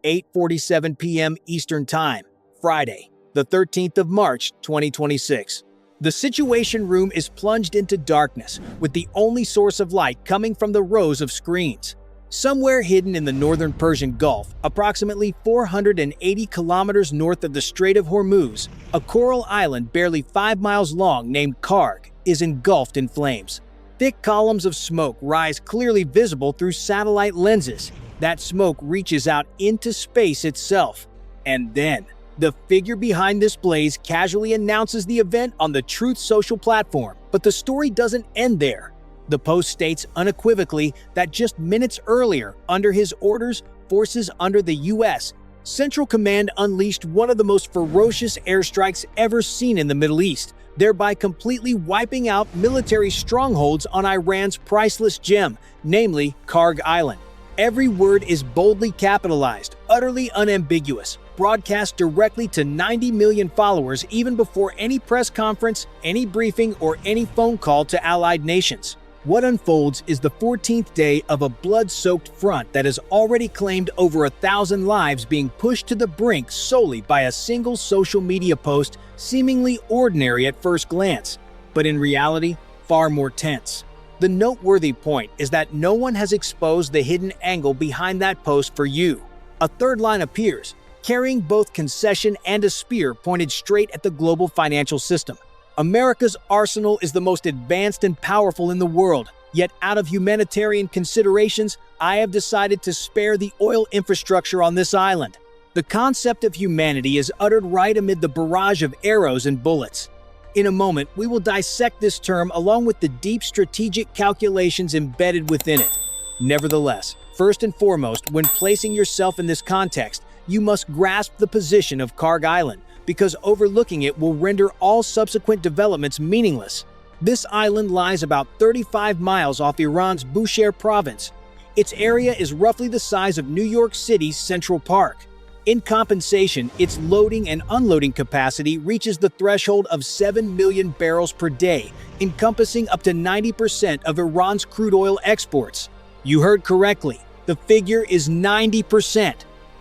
8:47 p.m. Eastern Time, Friday, the 13th of March, 2026. The Situation Room is plunged into darkness, with the only source of light coming from the rows of screens. Somewhere hidden in the northern Persian Gulf, approximately 480 kilometers north of the Strait of Hormuz, a coral island barely 5 miles long named Kharg is engulfed in flames. Thick columns of smoke rise clearly visible through satellite lenses. That smoke reaches out into space itself. And then, the figure behind this blaze casually announces the event on the Truth Social platform. But the story doesn't end there. The post states unequivocally that just minutes earlier, under his orders, forces under the U.S. Central Command unleashed one of the most ferocious airstrikes ever seen in the Middle East, thereby completely wiping out military strongholds on Iran's priceless gem, namely Kharg Island. Every word is boldly capitalized, utterly unambiguous, broadcast directly to 90 million followers even before any press conference, any briefing, or any phone call to allied nations. What unfolds is the 14th day of a blood-soaked front that has already claimed over 1,000 lives, being pushed to the brink solely by a single social media post seemingly ordinary at first glance, but in reality, far more tense. The noteworthy point is that no one has exposed the hidden angle behind that post for you. A third line appears, carrying both concession and a spear pointed straight at the global financial system. America's arsenal is the most advanced and powerful in the world, yet out of humanitarian considerations, I have decided to spare the oil infrastructure on this island. The concept of humanity is uttered right amid the barrage of arrows and bullets. In a moment, we will dissect this term along with the deep strategic calculations embedded within it. Nevertheless, first and foremost, when placing yourself in this context, you must grasp the position of Kharg Island, because overlooking it will render all subsequent developments meaningless. This island lies about 35 miles off Iran's Bushehr province. Its area is roughly the size of New York City's Central Park. In compensation, its loading and unloading capacity reaches the threshold of 7 million barrels per day, encompassing up to 90% of Iran's crude oil exports. You heard correctly, the figure is 90%.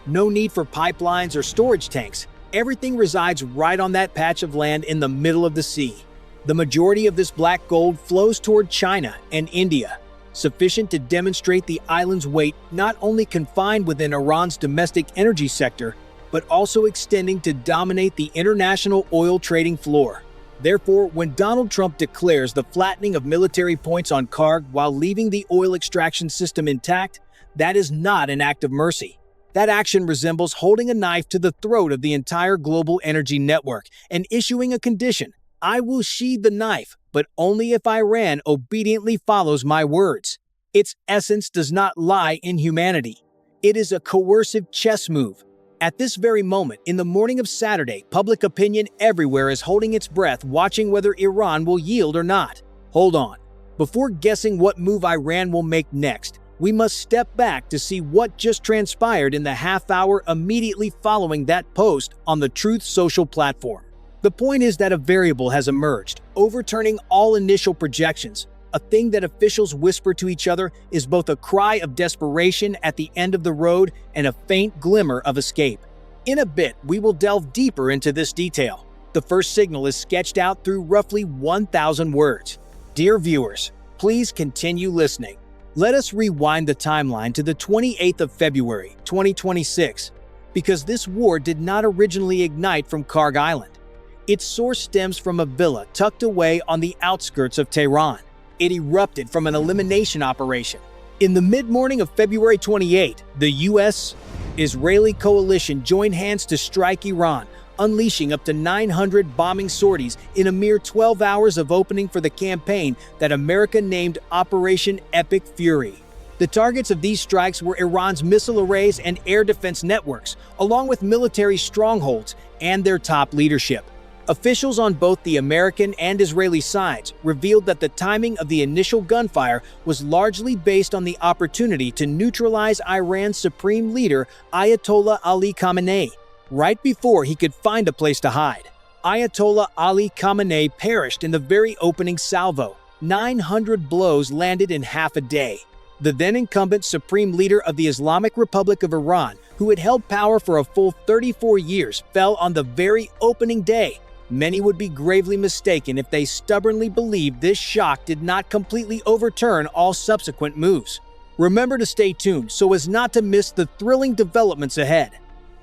No need for pipelines or storage tanks. Everything resides right on that patch of land in the middle of the sea. The majority of this black gold flows toward China and India, sufficient to demonstrate the island's weight not only confined within Iran's domestic energy sector, but also extending to dominate the international oil trading floor. Therefore, when Donald Trump declares the flattening of military points on Kharg while leaving the oil extraction system intact, that is not an act of mercy. That action resembles holding a knife to the throat of the entire global energy network and issuing a condition: I will sheathe the knife, but only if Iran obediently follows my words. Its essence does not lie in humanity. It is a coercive chess move. At this very moment, in the morning of Saturday, public opinion everywhere is holding its breath, watching whether Iran will yield or not. Hold on. Before guessing what move Iran will make next, we must step back to see what just transpired in the half hour immediately following that post on the Truth Social platform. The point is that a variable has emerged, overturning all initial projections. A thing that officials whisper to each other is both a cry of desperation at the end of the road and a faint glimmer of escape. In a bit, we will delve deeper into this detail. The first signal is sketched out through roughly 1,000 words. Dear viewers, please continue listening. Let us rewind the timeline to the 28th of February, 2026, because this war did not originally ignite from Kharg Island. Its source stems from a villa tucked away on the outskirts of Tehran. It erupted from an elimination operation. In the mid-morning of February 28, the U.S.-Israeli coalition joined hands to strike Iran, unleashing up to 900 bombing sorties in a mere 12 hours of opening for the campaign that America named Operation Epic Fury. The targets of these strikes were Iran's missile arrays and air defense networks, along with military strongholds and their top leadership. Officials on both the American and Israeli sides revealed that the timing of the initial gunfire was largely based on the opportunity to neutralize Iran's supreme leader, Ayatollah Ali Khamenei, right before he could find a place to hide. Ayatollah Ali Khamenei perished in the very opening salvo. 900 blows landed in half a day. The then-incumbent supreme leader of the Islamic Republic of Iran, who had held power for a full 34 years, fell on the very opening day. Many would be gravely mistaken if they stubbornly believed this shock did not completely overturn all subsequent moves. Remember to stay tuned so as not to miss the thrilling developments ahead.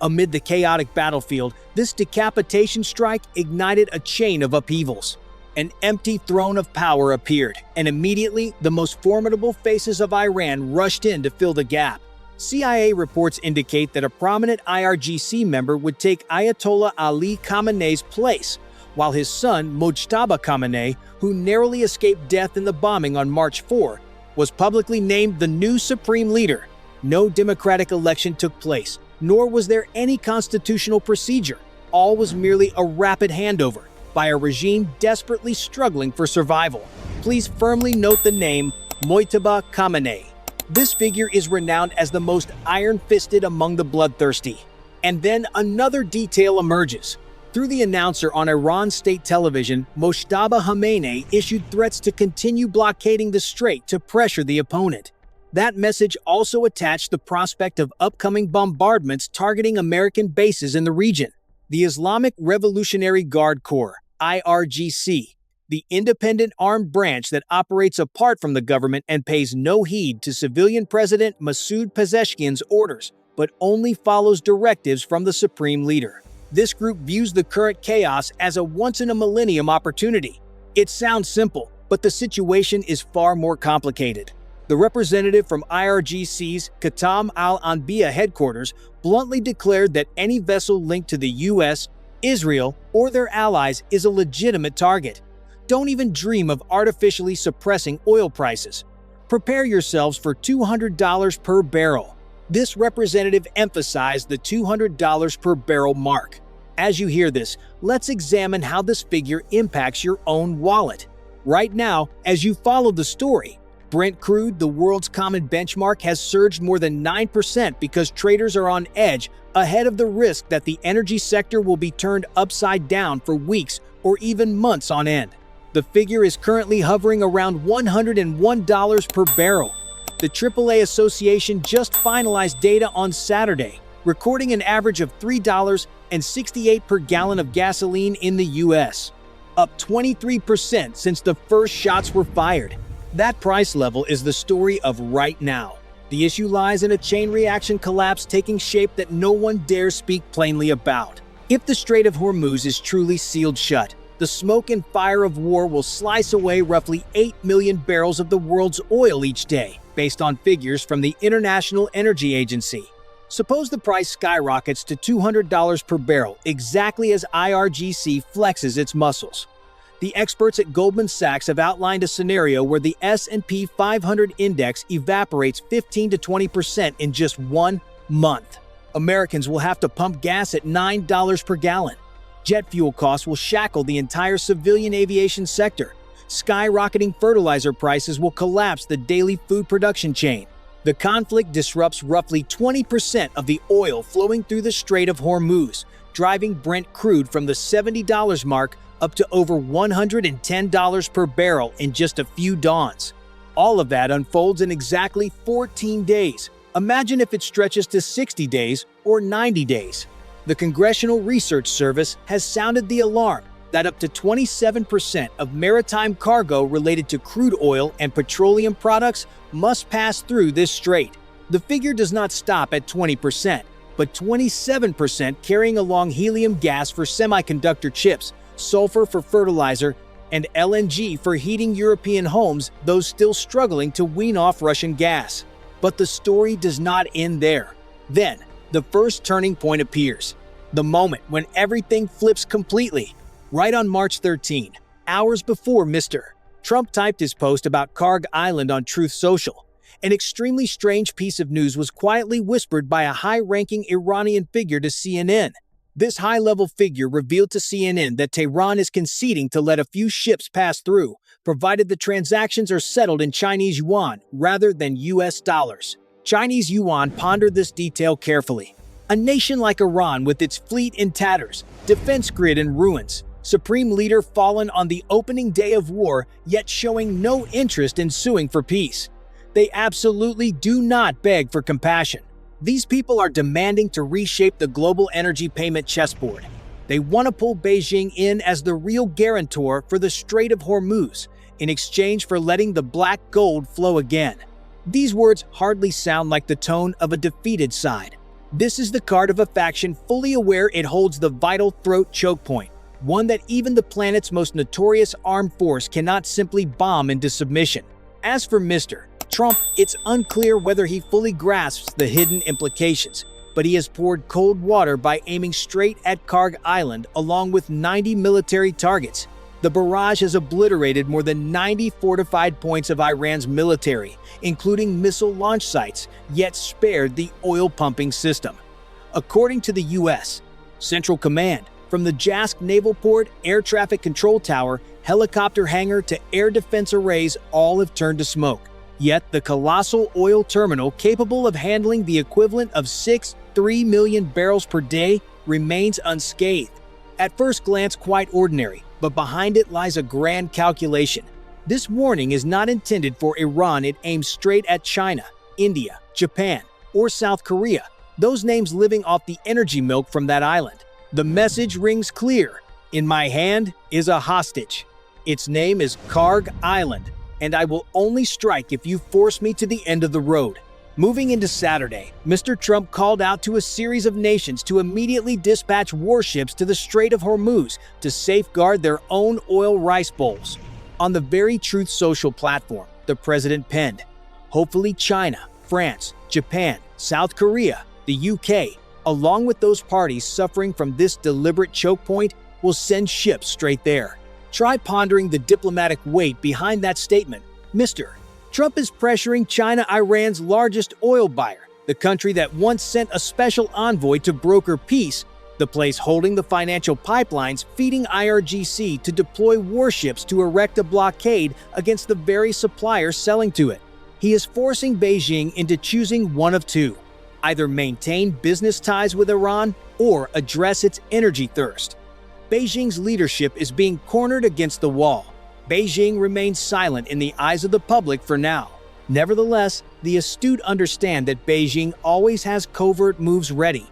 Amid the chaotic battlefield, this decapitation strike ignited a chain of upheavals. An empty throne of power appeared, and immediately the most formidable faces of Iran rushed in to fill the gap. CIA reports indicate that a prominent IRGC member would take Ayatollah Ali Khamenei's place, while his son Mojtaba Khamenei, who narrowly escaped death in the bombing on March 4, was publicly named the new supreme leader. No democratic election took place, nor was there any constitutional procedure. All was merely a rapid handover by a regime desperately struggling for survival. Please firmly note the name Mojtaba Khamenei. This figure is renowned as the most iron-fisted among the bloodthirsty. And then another detail emerges. Through the announcer on Iran's state television, Mojtaba Khamenei issued threats to continue blockading the strait to pressure the opponent. That message also attached the prospect of upcoming bombardments targeting American bases in the region. The Islamic Revolutionary Guard Corps, IRGC, the independent armed branch that operates apart from the government and pays no heed to civilian President Masoud Pezeshkian's orders, but only follows directives from the supreme leader. This group views the current chaos as a once-in-a-millennium opportunity. It sounds simple, but the situation is far more complicated. The representative from IRGC's Khatam al-Anbiya headquarters bluntly declared that any vessel linked to the US, Israel, or their allies is a legitimate target. Don't even dream of artificially suppressing oil prices. Prepare yourselves for $200 per barrel. This representative emphasized the $200 per barrel mark. As you hear this, let's examine how this figure impacts your own wallet. Right now, as you follow the story, Brent crude, the world's common benchmark, has surged more than 9% because traders are on edge ahead of the risk that the energy sector will be turned upside down for weeks or even months on end. The figure is currently hovering around $101 per barrel. The AAA Association just finalized data on Saturday, recording an average of $3.68 per gallon of gasoline in the US, up 23% since the first shots were fired. That price level is the story of right now. The issue lies in a chain reaction collapse taking shape that no one dares speak plainly about. If the Strait of Hormuz is truly sealed shut, the smoke and fire of war will slice away roughly 8 million barrels of the world's oil each day, based on figures from the International Energy Agency. Suppose the price skyrockets to $200 per barrel, exactly as IRGC flexes its muscles. The experts at Goldman Sachs have outlined a scenario where the S&P 500 index evaporates 15 to 20% in just 1 month. Americans will have to pump gas at $9 per gallon. Jet fuel costs will shackle the entire civilian aviation sector. Skyrocketing fertilizer prices will collapse the daily food production chain. The conflict disrupts roughly 20% of the oil flowing through the Strait of Hormuz, driving Brent crude from the $70 mark up to over $110 per barrel in just a few dawns. All of that unfolds in exactly 14 days. Imagine if it stretches to 60 days or 90 days. The Congressional Research Service has sounded the alarm that up to 27% of maritime cargo related to crude oil and petroleum products must pass through this strait. The figure does not stop at 20%, but 27% carrying along helium gas for semiconductor chips, sulfur for fertilizer, and LNG for heating European homes, those still struggling to wean off Russian gas. But the story does not end there. Then, the first turning point appears. The moment when everything flips completely. Right on March 13, hours before Mr. Trump typed his post about Kharg Island on Truth Social, an extremely strange piece of news was quietly whispered by a high-ranking Iranian figure to CNN. This high-level figure revealed to CNN that Tehran is conceding to let a few ships pass through, provided the transactions are settled in Chinese yuan rather than US dollars. Chinese yuan pondered this detail carefully. A nation like Iran with its fleet in tatters, defense grid in ruins, supreme leader fallen on the opening day of war, yet showing no interest in suing for peace. They absolutely do not beg for compassion. These people are demanding to reshape the global energy payment chessboard. They want to pull Beijing in as the real guarantor for the Strait of Hormuz in exchange for letting the black gold flow again. These words hardly sound like the tone of a defeated side. This is the card of a faction fully aware it holds the vital throat choke point, one that even the planet's most notorious armed force cannot simply bomb into submission. As for Mr. Trump, it's unclear whether he fully grasps the hidden implications, but he has poured cold water by aiming straight at Kharg Island along with 90 military targets. The barrage has obliterated more than 90 fortified points of Iran's military, including missile launch sites, yet spared the oil-pumping system. According to the U.S. Central Command, from the Jask Naval Port, Air Traffic Control Tower, helicopter hangar to air defense arrays, all have turned to smoke. Yet the colossal oil terminal, capable of handling the equivalent of 3 million barrels per day, remains unscathed. At first glance, quite ordinary, but behind it lies a grand calculation. This warning is not intended for Iran. It aims straight at China, India, Japan, or South Korea, those names living off the energy milk from that island. The message rings clear. In my hand is a hostage. Its name is Kharg Island, and I will only strike if you force me to the end of the road. Moving into Saturday, Mr. Trump called out to a series of nations to immediately dispatch warships to the Strait of Hormuz to safeguard their own oil rice bowls. On the very Truth Social platform, the president penned, "Hopefully China, France, Japan, South Korea, the UK, along with those parties suffering from this deliberate choke point, will send ships straight there." Try pondering the diplomatic weight behind that statement. Mr. Trump is pressuring China, Iran's largest oil buyer, the country that once sent a special envoy to broker peace, the place holding the financial pipelines feeding IRGC to deploy warships to erect a blockade against the very supplier selling to it. He is forcing Beijing into choosing one of two: either maintain business ties with Iran or address its energy thirst. Beijing's leadership is being cornered against the wall. Beijing remains silent in the eyes of the public for now. Nevertheless, the astute understand that Beijing always has covert moves ready.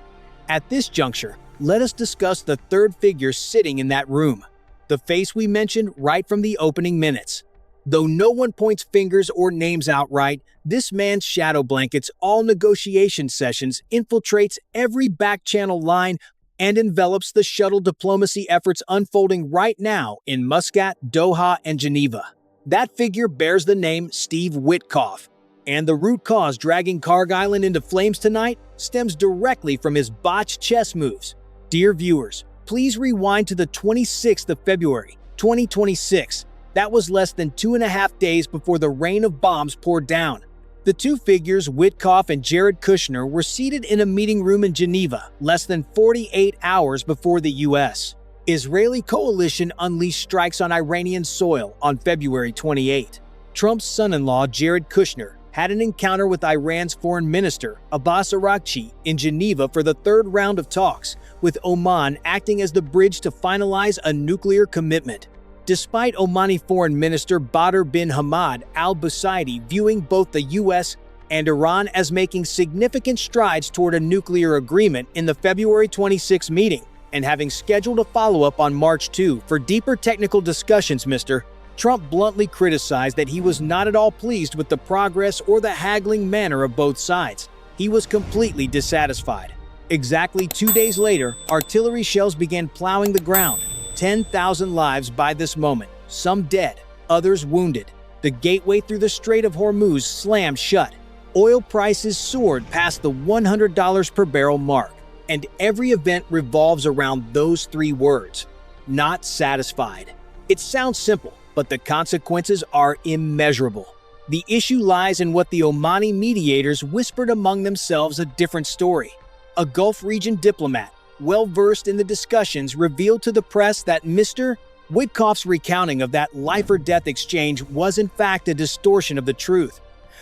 At this juncture, let us discuss the third figure sitting in that room, the face we mentioned right from the opening minutes. Though no one points fingers or names outright, this man's shadow blankets all negotiation sessions, infiltrates every back-channel line, and envelops the shuttle diplomacy efforts unfolding right now in Muscat, Doha, and Geneva. That figure bears the name Steve Witkoff, and the root cause dragging Kharg Island into flames tonight stems directly from his botched chess moves. Dear viewers, please rewind to the 26th of February, 2026. That was less than 2.5 days before the rain of bombs poured down. The two figures, Witkoff and Jared Kushner, were seated in a meeting room in Geneva less than 48 hours before the U.S. Israeli coalition unleashed strikes on Iranian soil on February 28. Trump's son-in-law, Jared Kushner, had an encounter with Iran's foreign minister, Abbas Araghchi, in Geneva for the third round of talks, with Oman acting as the bridge to finalize a nuclear commitment. Despite Omani Foreign Minister Badr bin Hamad al-Busaidi viewing both the U.S. and Iran as making significant strides toward a nuclear agreement in the February 26 meeting, and having scheduled a follow-up on March 2 for deeper technical discussions, Mr. Trump bluntly criticized that he was not at all pleased with the progress or the haggling manner of both sides. He was completely dissatisfied. Exactly 2 days later, artillery shells began plowing the ground. 10,000 lives by this moment, some dead, others wounded. The gateway through the Strait of Hormuz slammed shut. Oil prices soared past the $100 per barrel mark, and every event revolves around those three words: not satisfied. It sounds simple, but the consequences are immeasurable. The issue lies in what the Omani mediators whispered among themselves a different story. A Gulf region diplomat, well-versed in the discussions, revealed to the press that Mr. Witkoff's recounting of that life-or-death exchange was in fact a distortion of the truth.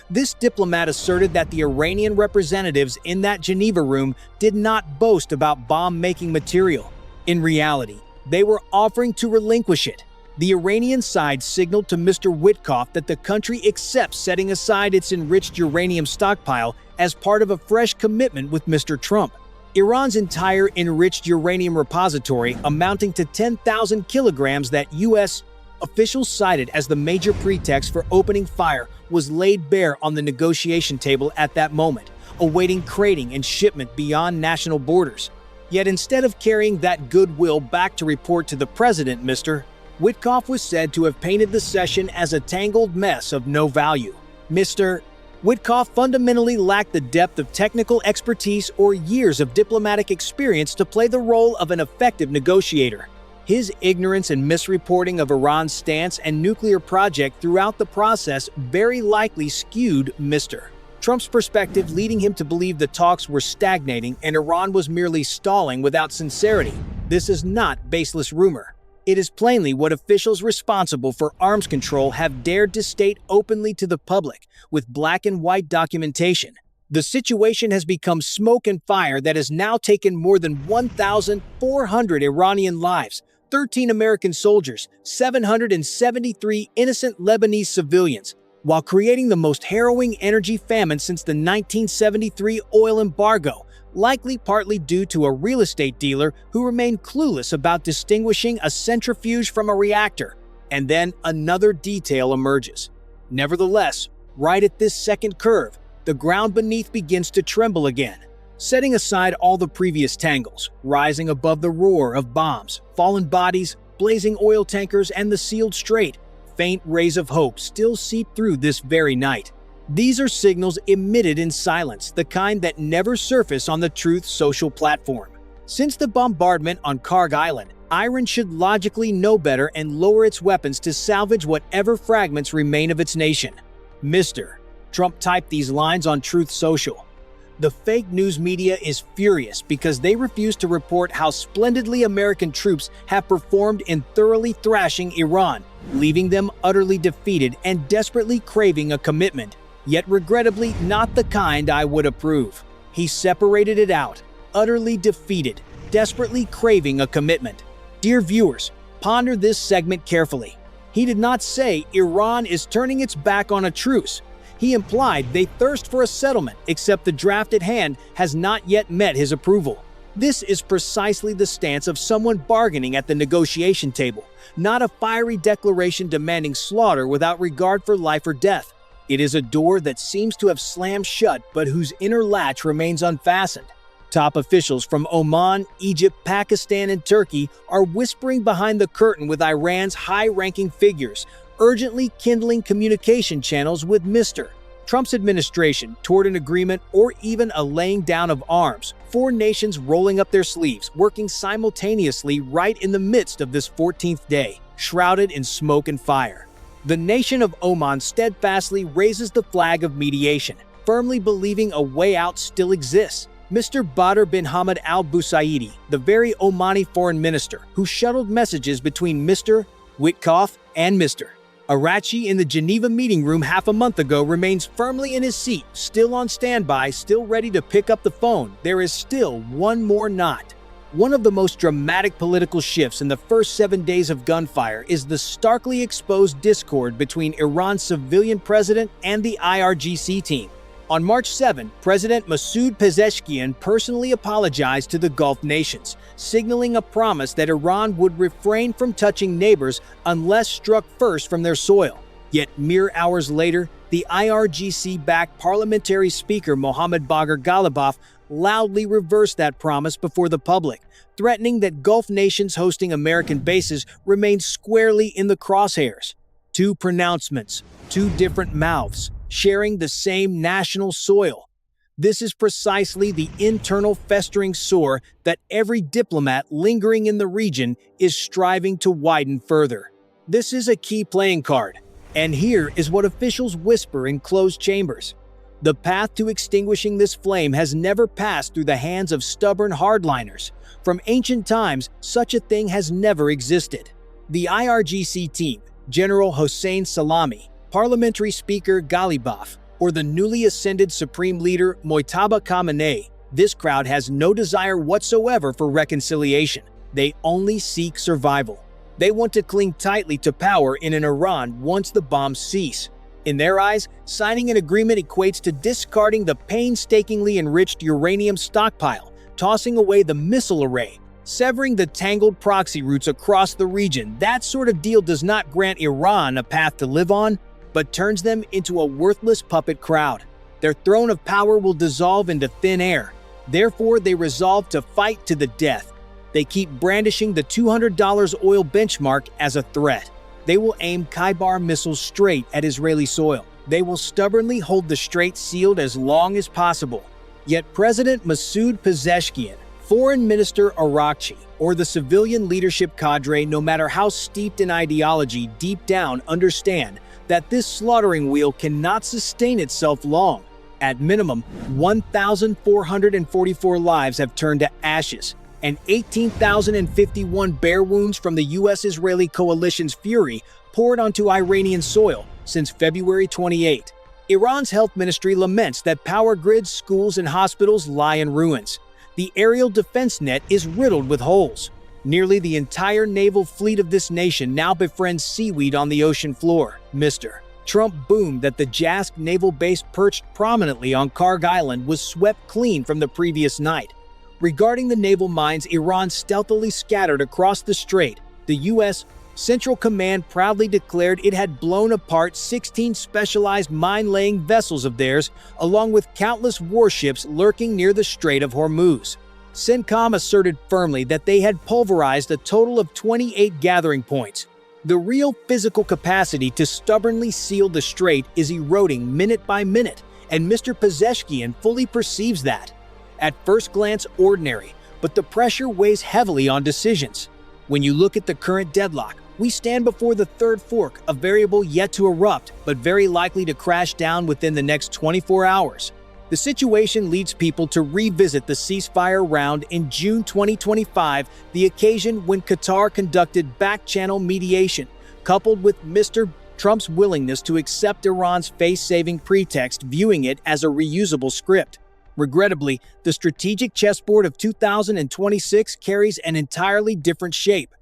This diplomat asserted that the Iranian representatives in that Geneva room did not boast about bomb-making material. In reality, they were offering to relinquish it. The Iranian side signaled to Mr. Witkoff that the country accepts setting aside its enriched uranium stockpile as part of a fresh commitment with Mr. Trump. Iran's entire enriched uranium repository, amounting to 10,000 kilograms that U.S. officials cited as the major pretext for opening fire, was laid bare on the negotiation table at that moment, awaiting crating and shipment beyond national borders. Yet instead of carrying that goodwill back to report to the president, Mr. Witkoff was said to have painted the session as a tangled mess of no value. Mr. Witkoff fundamentally lacked the depth of technical expertise or years of diplomatic experience to play the role of an effective negotiator. His ignorance and misreporting of Iran's stance and nuclear project throughout the process very likely skewed Mr. Trump's perspective, leading him to believe the talks were stagnating and Iran was merely stalling without sincerity. This is not baseless rumor. It is plainly what officials responsible for arms control have dared to state openly to the public, with black and white documentation. The situation has become smoke and fire that has now taken more than 1,400 Iranian lives, 13 American soldiers, 773 innocent Lebanese civilians, while creating the most harrowing energy famine since the 1973 oil embargo, likely partly due to a real estate dealer who remained clueless about distinguishing a centrifuge from a reactor. And then another detail emerges. Nevertheless, right at this second curve, the ground beneath begins to tremble again. Setting aside all the previous tangles, rising above the roar of bombs, fallen bodies, blazing oil tankers, and the sealed strait, faint rays of hope still seep through this very night. These are signals emitted in silence, the kind that never surface on the Truth Social platform. Since the bombardment on Kharg Island, Iran should logically know better and lower its weapons to salvage whatever fragments remain of its nation. Mr. Trump typed these lines on Truth Social. The fake news media is furious because they refuse to report how splendidly American troops have performed in thoroughly thrashing Iran, leaving them utterly defeated and desperately craving a commitment, yet regrettably not the kind I would approve. He separated it out, utterly defeated, desperately craving a commitment. Dear viewers, ponder this segment carefully. He did not say Iran is turning its back on a truce. He implied they thirst for a settlement, except the draft at hand has not yet met his approval. This is precisely the stance of someone bargaining at the negotiation table, not a fiery declaration demanding slaughter without regard for life or death. It is a door that seems to have slammed shut but whose inner latch remains unfastened. Top officials from Oman, Egypt, Pakistan, and Turkey are whispering behind the curtain with Iran's high-ranking figures, urgently kindling communication channels with Mr. Trump's administration toward an agreement or even a laying down of arms. Four nations rolling up their sleeves, working simultaneously right in the midst of this 14th day, shrouded in smoke and fire. The nation of Oman steadfastly raises the flag of mediation, firmly believing a way out still exists. Mr. Badr bin Hamad al-Busaidi, the very Omani foreign minister, who shuttled messages between Mr. Witkoff and Mr. Arachi in the Geneva meeting room half a month ago, remains firmly in his seat, still on standby, still ready to pick up the phone. There is still one more knot. One of the most dramatic political shifts in the first 7 days of gunfire is the starkly exposed discord between Iran's civilian president and the IRGC team. On March 7, President Masoud Pezeshkian personally apologized to the Gulf nations, signaling a promise that Iran would refrain from touching neighbors unless struck first from their soil. Yet mere hours later, the IRGC-backed parliamentary speaker Mohammad Bagher Ghalibaf loudly reversed that promise before the public, threatening that Gulf nations hosting American bases remain squarely in the crosshairs. Two pronouncements, two different mouths, sharing the same national soil. This is precisely the internal festering sore that every diplomat lingering in the region is striving to widen further. This is a key playing card, and here is what officials whisper in closed chambers. The path to extinguishing this flame has never passed through the hands of stubborn hardliners. From ancient times, such a thing has never existed. The IRGC team, General Hossein Salami, Parliamentary Speaker Ghalibaf, or the newly ascended Supreme Leader Mojtaba Khamenei, this crowd has no desire whatsoever for reconciliation. They only seek survival. They want to cling tightly to power in an Iran once the bombs cease. In their eyes, signing an agreement equates to discarding the painstakingly enriched uranium stockpile, tossing away the missile array, severing the tangled proxy routes across the region. That sort of deal does not grant Iran a path to live on, but turns them into a worthless puppet crowd. Their throne of power will dissolve into thin air. Therefore, they resolve to fight to the death. They keep brandishing the $200 oil benchmark as a threat. They will aim Khyber missiles straight at Israeli soil. They will stubbornly hold the strait sealed as long as possible. Yet President Masoud Pezeshkian, Foreign Minister Arakchi, or the civilian leadership cadre, no matter how steeped in ideology, deep down understand that this slaughtering wheel cannot sustain itself long. At minimum, 1,444 lives have turned to ashes, and 18,051 bare wounds from the U.S.-Israeli coalition's fury poured onto Iranian soil since February 28. Iran's health ministry laments that power grids, schools, and hospitals lie in ruins. The aerial defense net is riddled with holes. Nearly the entire naval fleet of this nation now befriends seaweed on the ocean floor. Mr. Trump boomed that the Jask naval base perched prominently on Kharg Island was swept clean from the previous night. Regarding the naval mines Iran stealthily scattered across the strait, the U.S. Central Command proudly declared it had blown apart 16 specialized mine-laying vessels of theirs, along with countless warships lurking near the Strait of Hormuz. CENTCOM asserted firmly that they had pulverized a total of 28 gathering points. The real physical capacity to stubbornly seal the strait is eroding minute by minute, and Mr. Pezeshkian fully perceives that. At first glance, ordinary, but the pressure weighs heavily on decisions. When you look at the current deadlock, we stand before the third fork, a variable yet to erupt, but very likely to crash down within the next 24 hours. The situation leads people to revisit the ceasefire round in June 2025, the occasion when Qatar conducted back-channel mediation, coupled with Mr. Trump's willingness to accept Iran's face-saving pretext, viewing it as a reusable script. Regrettably, the strategic chessboard of 2026 carries an entirely different shape.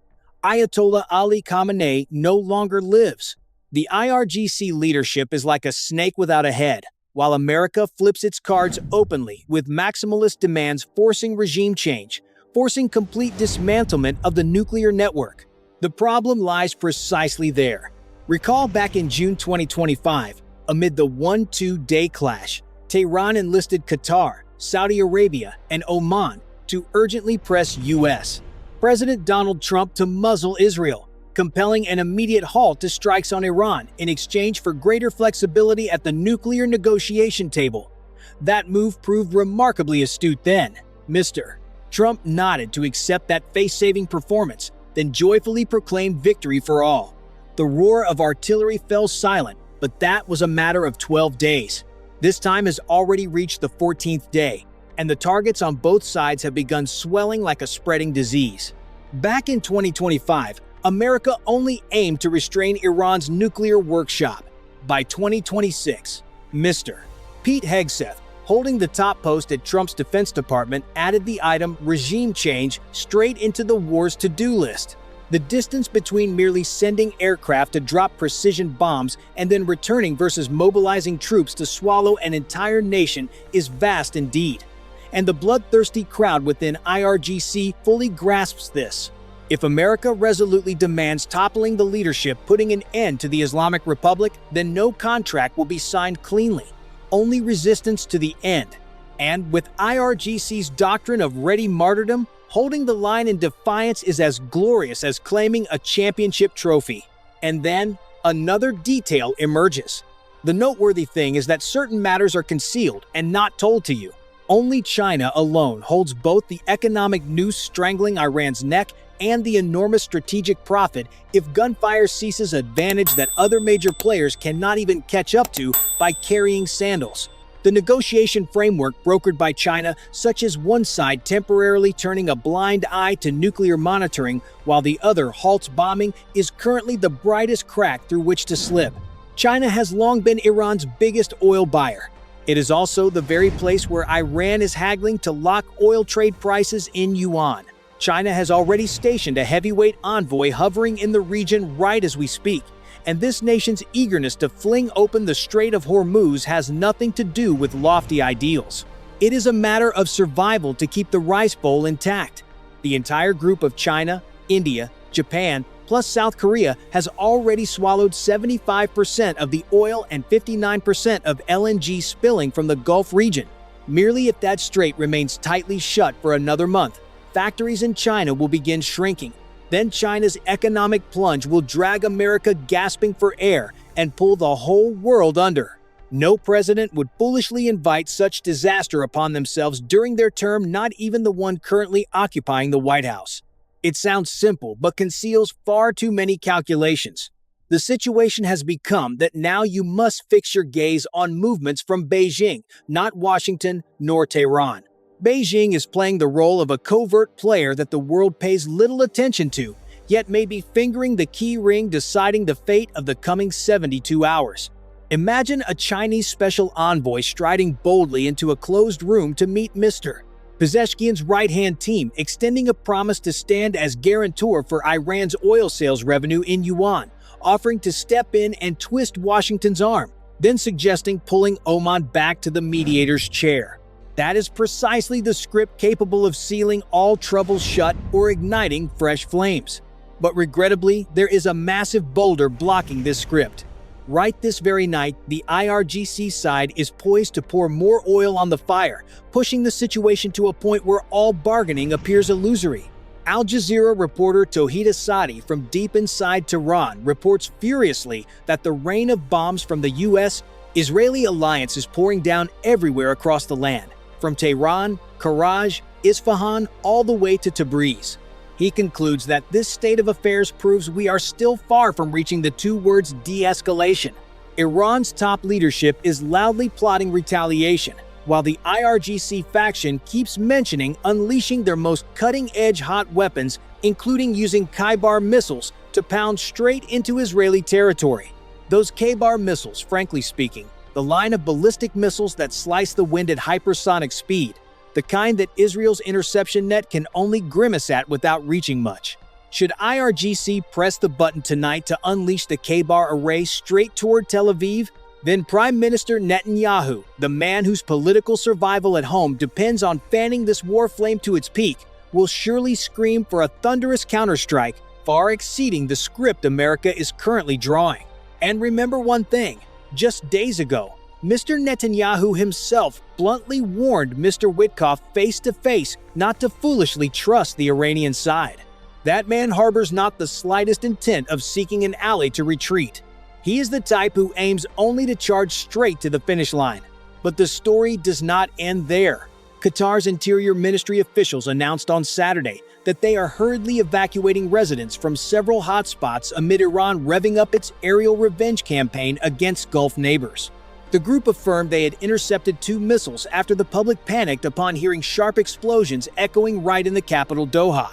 Ayatollah Ali Khamenei no longer lives. The IRGC leadership is like a snake without a head, while America flips its cards openly with maximalist demands forcing regime change, forcing complete dismantlement of the nuclear network. The problem lies precisely there. Recall back in June 2025, amid the 1-2-day clash, Tehran enlisted Qatar, Saudi Arabia, and Oman to urgently press U.S. President Donald Trump to muzzle Israel, compelling an immediate halt to strikes on Iran in exchange for greater flexibility at the nuclear negotiation table. That move proved remarkably astute then. Mr. Trump nodded to accept that face-saving performance, then joyfully proclaimed victory for all. The roar of artillery fell silent, but that was a matter of 12 days. This time has already reached the 14th day, and the targets on both sides have begun swelling like a spreading disease. Back in 2025, America only aimed to restrain Iran's nuclear workshop. By 2026, Mr. Pete Hegseth, holding the top post at Trump's Defense Department, added the item regime change straight into the war's to-do list. The distance between merely sending aircraft to drop precision bombs and then returning versus mobilizing troops to swallow an entire nation is vast indeed. And the bloodthirsty crowd within IRGC fully grasps this. If America resolutely demands toppling the leadership, putting an end to the Islamic Republic, then no contract will be signed cleanly. Only resistance to the end. And with IRGC's doctrine of ready martyrdom, holding the line in defiance is as glorious as claiming a championship trophy. And then, another detail emerges. The noteworthy thing is that certain matters are concealed and not told to you. Only China alone holds both the economic noose strangling Iran's neck and the enormous strategic profit if gunfire ceases, advantage that other major players cannot even catch up to by carrying sandals. The negotiation framework brokered by China, such as one side temporarily turning a blind eye to nuclear monitoring while the other halts bombing, is currently the brightest crack through which to slip. China has long been Iran's biggest oil buyer. It is also the very place where Iran is haggling to lock oil trade prices in yuan. China has already stationed a heavyweight envoy hovering in the region right as we speak, and this nation's eagerness to fling open the Strait of Hormuz has nothing to do with lofty ideals. It is a matter of survival to keep the rice bowl intact. The entire group of China, India, Japan, plus South Korea has already swallowed 75% of the oil and 59% of LNG spilling from the Gulf region. Merely if that strait remains tightly shut for another month, factories in China will begin shrinking. Then China's economic plunge will drag America gasping for air and pull the whole world under. No president would foolishly invite such disaster upon themselves during their term, not even the one currently occupying the White House. It sounds simple, but conceals far too many calculations. The situation has become that now you must fix your gaze on movements from Beijing, not Washington nor Tehran. Beijing is playing the role of a covert player that the world pays little attention to, yet may be fingering the key ring deciding the fate of the coming 72 hours. Imagine a Chinese special envoy striding boldly into a closed room to meet Mr. Pezeshkian's right-hand team, extending a promise to stand as guarantor for Iran's oil sales revenue in yuan, offering to step in and twist Washington's arm, then suggesting pulling Oman back to the mediator's chair. That is precisely the script capable of sealing all troubles shut or igniting fresh flames. But regrettably, there is a massive boulder blocking this script. Right this very night, the IRGC side is poised to pour more oil on the fire, pushing the situation to a point where all bargaining appears illusory. Al Jazeera reporter Tawhid Asadi from deep inside Tehran reports furiously that the rain of bombs from the US-Israeli alliance is pouring down everywhere across the land, from Tehran, Kharg, Isfahan, all the way to Tabriz. He concludes that this state of affairs proves we are still far from reaching the two words de-escalation. Iran's top leadership is loudly plotting retaliation, while the IRGC faction keeps mentioning unleashing their most cutting-edge hot weapons, including using Khyber missiles to pound straight into Israeli territory. Those Khyber missiles, frankly speaking, the line of ballistic missiles that slice the wind at hypersonic speed, the kind that Israel's interception net can only grimace at without reaching much. Should IRGC press the button tonight to unleash the Khyber array straight toward Tel Aviv, then Prime Minister Netanyahu, the man whose political survival at home depends on fanning this war flame to its peak, will surely scream for a thunderous counterstrike, far exceeding the script America is currently drawing. And remember one thing, just days ago, Mr. Netanyahu himself bluntly warned Mr. Witkoff face-to-face not to foolishly trust the Iranian side. That man harbors not the slightest intent of seeking an ally to retreat. He is the type who aims only to charge straight to the finish line. But the story does not end there. Qatar's Interior Ministry officials announced on Saturday that they are hurriedly evacuating residents from several hotspots amid Iran revving up its aerial revenge campaign against Gulf neighbors. The group affirmed they had intercepted 2 missiles after the public panicked upon hearing sharp explosions echoing right in the capital Doha.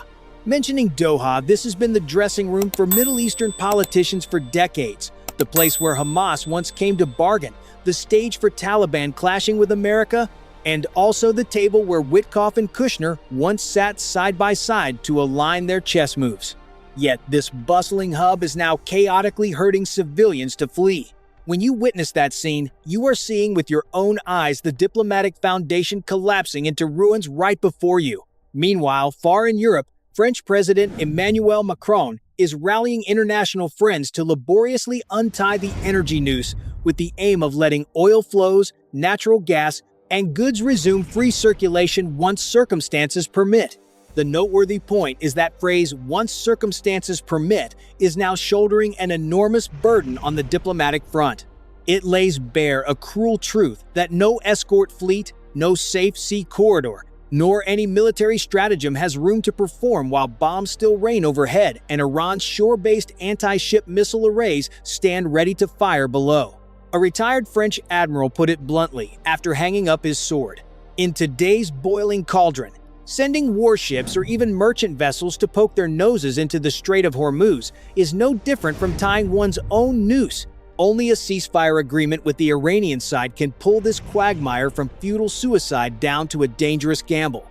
Mentioning Doha, this has been the dressing room for Middle Eastern politicians for decades, the place where Hamas once came to bargain, the stage for Taliban clashing with America, and also the table where Witkoff and Kushner once sat side by side to align their chess moves. Yet this bustling hub is now chaotically herding civilians to flee. When you witness that scene, you are seeing with your own eyes the diplomatic foundation collapsing into ruins right before you. Meanwhile, far in Europe, French President Emmanuel Macron is rallying international friends to laboriously untie the energy noose with the aim of letting oil flows, natural gas, and goods resume free circulation once circumstances permit. The noteworthy point is that phrase, "once circumstances permit," is now shouldering an enormous burden on the diplomatic front. It lays bare a cruel truth that no escort fleet, no safe sea corridor, nor any military stratagem has room to perform while bombs still rain overhead and Iran's shore-based anti-ship missile arrays stand ready to fire below. A retired French admiral put it bluntly after hanging up his sword. In today's boiling cauldron, sending warships or even merchant vessels to poke their noses into the Strait of Hormuz is no different from tying one's own noose. Only a ceasefire agreement with the Iranian side can pull this quagmire from futile suicide down to a dangerous gamble.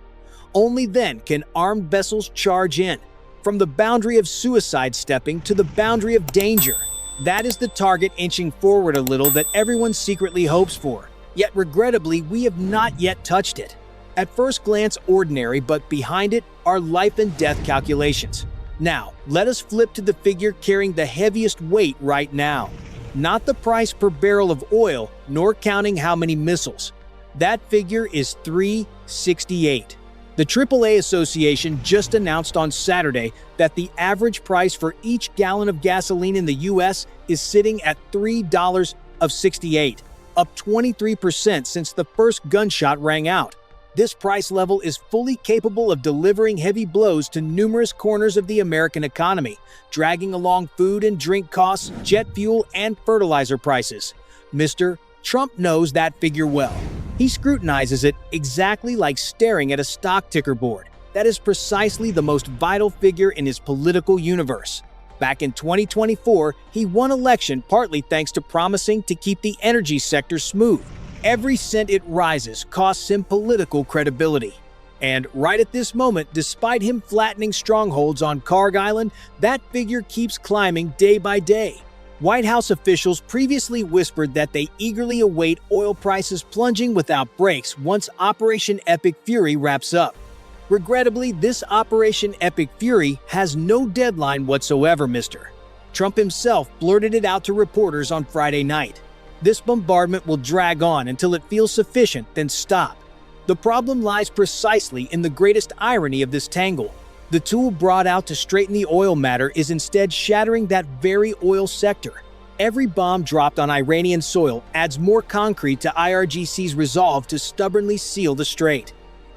Only then can armed vessels charge in. From the boundary of suicide stepping to the boundary of danger. That is the target inching forward a little that everyone secretly hopes for. Yet regrettably, we have not yet touched it. At first glance ordinary, but behind it are life and death calculations. Now, let us flip to the figure carrying the heaviest weight right now. Not the price per barrel of oil, nor counting how many missiles. That figure is $3.68. The AAA Association just announced on Saturday that the average price for each gallon of gasoline in the U.S. is sitting at $3.68, up 23% since the first gunshot rang out. This price level is fully capable of delivering heavy blows to numerous corners of the American economy, dragging along food and drink costs, jet fuel, and fertilizer prices. Mr. Trump knows that figure well. He scrutinizes it exactly like staring at a stock ticker board. That is precisely the most vital figure in his political universe. Back in 2024, he won election partly thanks to promising to keep the energy sector smooth. Every cent it rises costs him political credibility. And right at this moment, despite him flattening strongholds on Kharg Island, that figure keeps climbing day by day. White House officials previously whispered that they eagerly await oil prices plunging without brakes once Operation Epic Fury wraps up. Regrettably, this Operation Epic Fury has no deadline whatsoever, Mr. Trump himself blurted it out to reporters on Friday night. This bombardment will drag on until it feels sufficient, then stop. The problem lies precisely in the greatest irony of this tangle. The tool brought out to straighten the oil matter is instead shattering that very oil sector. Every bomb dropped on Iranian soil adds more concrete to IRGC's resolve to stubbornly seal the strait.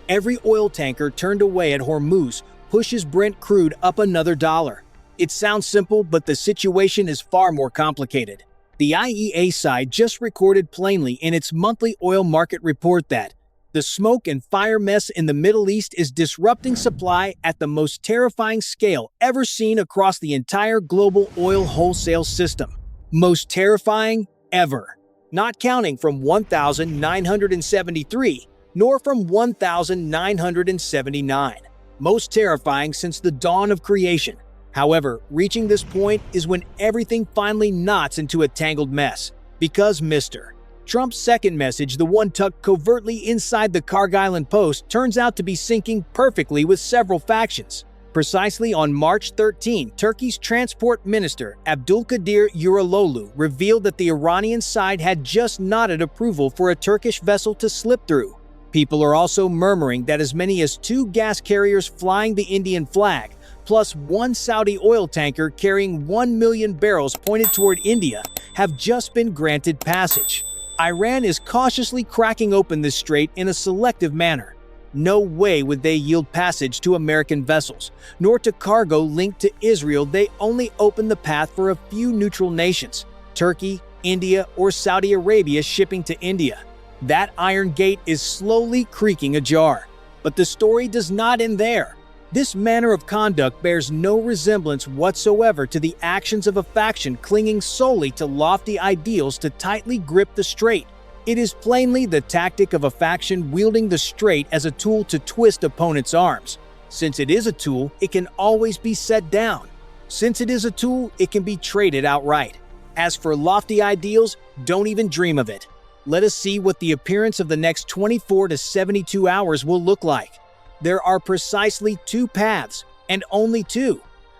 Every oil tanker turned away at Hormuz pushes Brent crude up another $1. It sounds simple, but the situation is far more complicated. The IEA side just recorded plainly in its monthly oil market report that the smoke and fire mess in the Middle East is disrupting supply at the most terrifying scale ever seen across the entire global oil wholesale system. Most terrifying ever. Not counting from 1973, nor from 1979. Most terrifying since the dawn of creation. However, reaching this point is when everything finally knots into a tangled mess. Because Mr. Trump's second message, the one tucked covertly inside the Kharg Island post, turns out to be syncing perfectly with several factions. Precisely on March 13, Turkey's Transport Minister Abdulkadir Uraloglu revealed that the Iranian side had just nodded approval for a Turkish vessel to slip through. People are also murmuring that as many as 2 gas carriers flying the Indian flag, plus 1 Saudi oil tanker carrying 1 million barrels pointed toward India, have just been granted passage. Iran is cautiously cracking open this strait in a selective manner. No way would they yield passage to American vessels, nor to cargo linked to Israel. They only open the path for a few neutral nations, Turkey, India, or Saudi Arabia shipping to India. That iron gate is slowly creaking ajar. But the story does not end there. This manner of conduct bears no resemblance whatsoever to the actions of a faction clinging solely to lofty ideals to tightly grip the strait. It is plainly the tactic of a faction wielding the strait as a tool to twist opponents' arms. Since it is a tool, it can always be set down. Since it is a tool, it can be traded outright. As for lofty ideals, don't even dream of it. Let us see what the appearance of the next 24 to 72 hours will look like. There are precisely 2 paths, and only 2.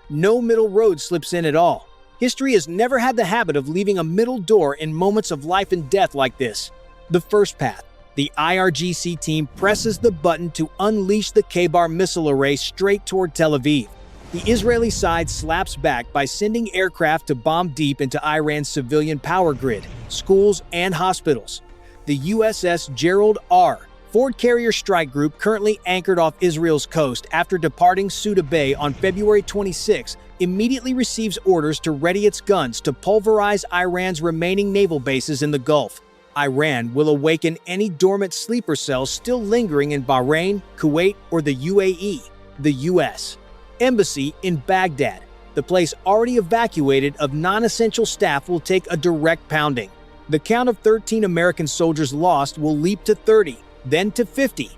No middle road slips in at all. History has never had the habit of leaving a middle door in moments of life and death like this. The first path. The IRGC team presses the button to unleash the K-Bar missile array straight toward Tel Aviv. The Israeli side slaps back by sending aircraft to bomb deep into Iran's civilian power grid, schools, and hospitals. The USS Gerald R. Ford carrier strike group, currently anchored off Israel's coast after departing Suda Bay on February 26, immediately receives orders to ready its guns to pulverize Iran's remaining naval bases in the Gulf. Iran will awaken any dormant sleeper cells still lingering in Bahrain, Kuwait, or the UAE. The U.S. Embassy in Baghdad, the place already evacuated of non-essential staff, will take a direct pounding. The count of 13 American soldiers lost will leap to 30. Then to 50.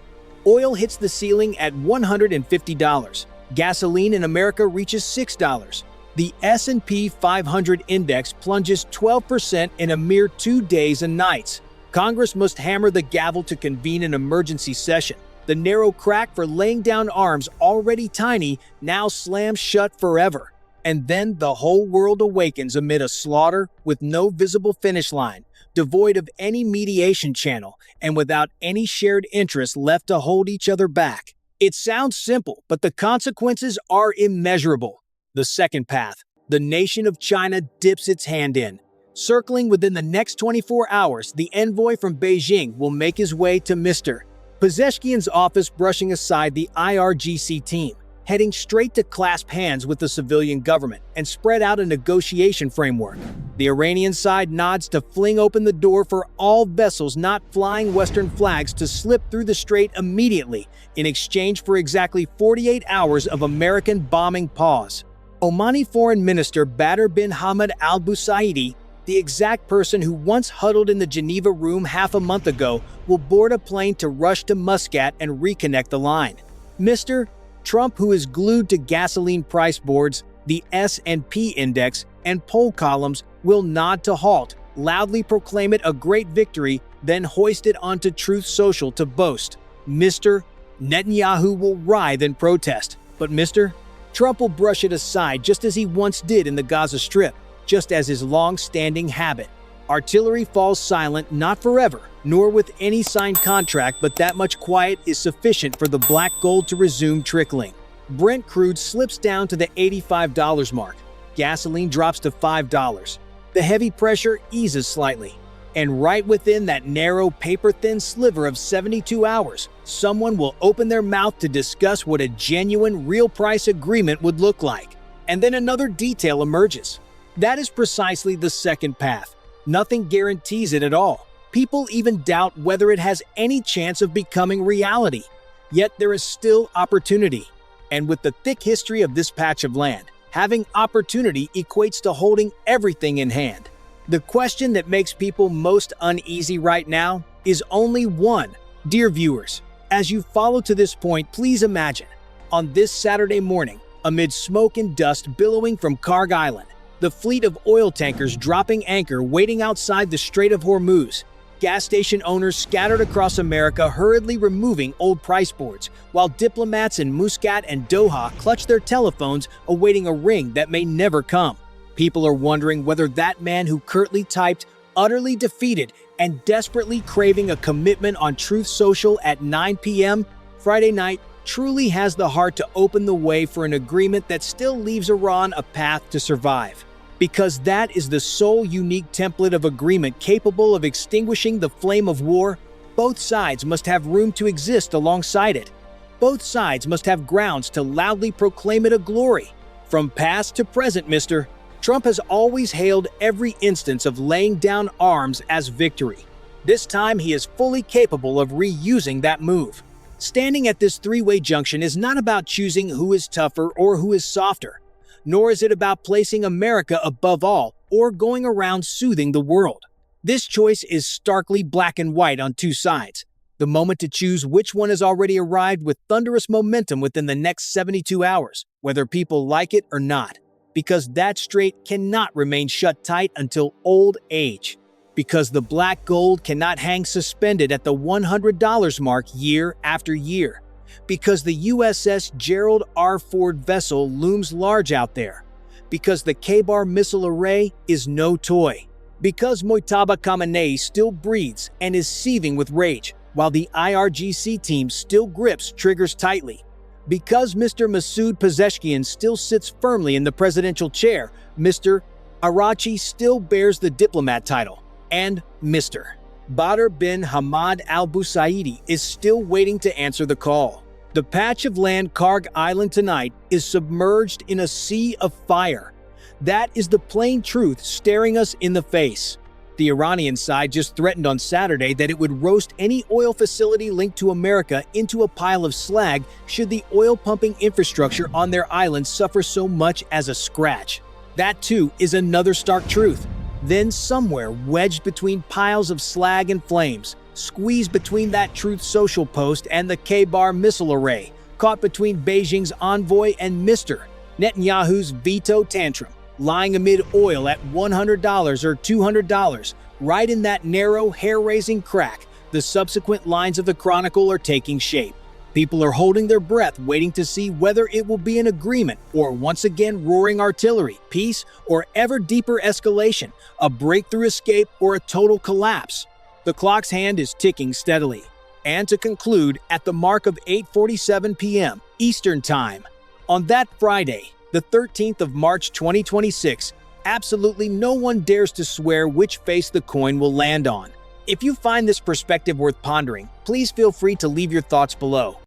Oil hits the ceiling at $150. Gasoline in America reaches $6. The S&P 500 index plunges 12% in a mere 2 days and nights. Congress must hammer the gavel to convene an emergency session. The narrow crack for laying down arms, already tiny, now slams shut forever. And then the whole world awakens amid a slaughter with no visible finish line, devoid of any mediation channel, and without any shared interest left to hold each other back. It sounds simple, but the consequences are immeasurable. The second path, the nation of China dips its hand in. Circling within the next 24 hours, the envoy from Beijing will make his way to Mr. Pezeshkian's office, brushing aside the IRGC team, heading straight to clasp hands with the civilian government and spread out a negotiation framework. The Iranian side nods to fling open the door for all vessels not flying Western flags to slip through the strait immediately in exchange for exactly 48 hours of American bombing pause. Omani Foreign Minister Badr bin Hamad al-Busaidi, the exact person who once huddled in the Geneva room half a month ago, will board a plane to rush to Muscat and reconnect the line. Mr. Trump, who is glued to gasoline price boards, the S&P index, and poll columns, will nod to halt, loudly proclaim it a great victory, then hoist it onto Truth Social to boast. Mr. Netanyahu will writhe in protest, but Mr. Trump will brush it aside just as he once did in the Gaza Strip, just as his long-standing habit. Artillery falls silent, not forever, nor with any signed contract, but that much quiet is sufficient for the black gold to resume trickling. Brent crude slips down to the $85 mark. Gasoline drops to $5. The heavy pressure eases slightly. And right within that narrow, paper-thin sliver of 72 hours, someone will open their mouth to discuss what a genuine, real-price agreement would look like. And then another detail emerges. That is precisely the second path. Nothing guarantees it at all. People even doubt whether it has any chance of becoming reality. Yet there is still opportunity. And with the thick history of this patch of land, having opportunity equates to holding everything in hand. The question that makes people most uneasy right now is only one. Dear viewers, as you follow to this point, please imagine, on this Saturday morning, amid smoke and dust billowing from Kharg Island, the fleet of oil tankers dropping anchor waiting outside the Strait of Hormuz, gas station owners scattered across America hurriedly removing old price boards, while diplomats in Muscat and Doha clutch their telephones awaiting a ring that may never come. People are wondering whether that man who curtly typed, utterly defeated and desperately craving a commitment on Truth Social at 9 p.m. Friday night truly has the heart to open the way for an agreement that still leaves Iran a path to survive. Because that is the sole unique template of agreement capable of extinguishing the flame of war, both sides must have room to exist alongside it. Both sides must have grounds to loudly proclaim it a glory. From past to present, Mr. Trump has always hailed every instance of laying down arms as victory. This time he is fully capable of reusing that move. Standing at this three-way junction is not about choosing who is tougher or who is softer. Nor is it about placing America above all or going around soothing the world. This choice is starkly black and white on two sides. The moment to choose which one has already arrived with thunderous momentum within the next 72 hours, whether people like it or not. Because that strait cannot remain shut tight until old age. Because the black gold cannot hang suspended at the $100 mark year after year. Because the USS Gerald R. Ford vessel looms large out there. Because the K-Bar missile array is no toy. Because Mojtaba Khamenei still breathes and is seething with rage, while the IRGC team still grips triggers tightly. Because Mr. Masoud Pezeshkian still sits firmly in the presidential chair, Mr. Arachi still bears the diplomat title, and Mr. Badr bin Hamad al-Busaidi is still waiting to answer the call. The patch of land Kharg Island tonight is submerged in a sea of fire. That is the plain truth staring us in the face. The Iranian side just threatened on Saturday that it would roast any oil facility linked to America into a pile of slag should the oil pumping infrastructure on their island suffer so much as a scratch. That too is another stark truth. Then somewhere wedged between piles of slag and flames, squeezed between that Truth Social post and the K-Bar missile array, caught between Beijing's envoy and Mr. Netanyahu's veto tantrum, lying amid oil at $100 or $200, right in that narrow, hair-raising crack. The subsequent lines of the chronicle are taking shape. People are holding their breath, waiting to see whether it will be an agreement or once again roaring artillery, peace, or ever deeper escalation, a breakthrough escape, or a total collapse. The clock's hand is ticking steadily. And to conclude, at the mark of 8:47 p.m. Eastern Time, on that Friday, the 13th of March 2026, absolutely no one dares to swear which face the coin will land on. If you find this perspective worth pondering, please feel free to leave your thoughts below.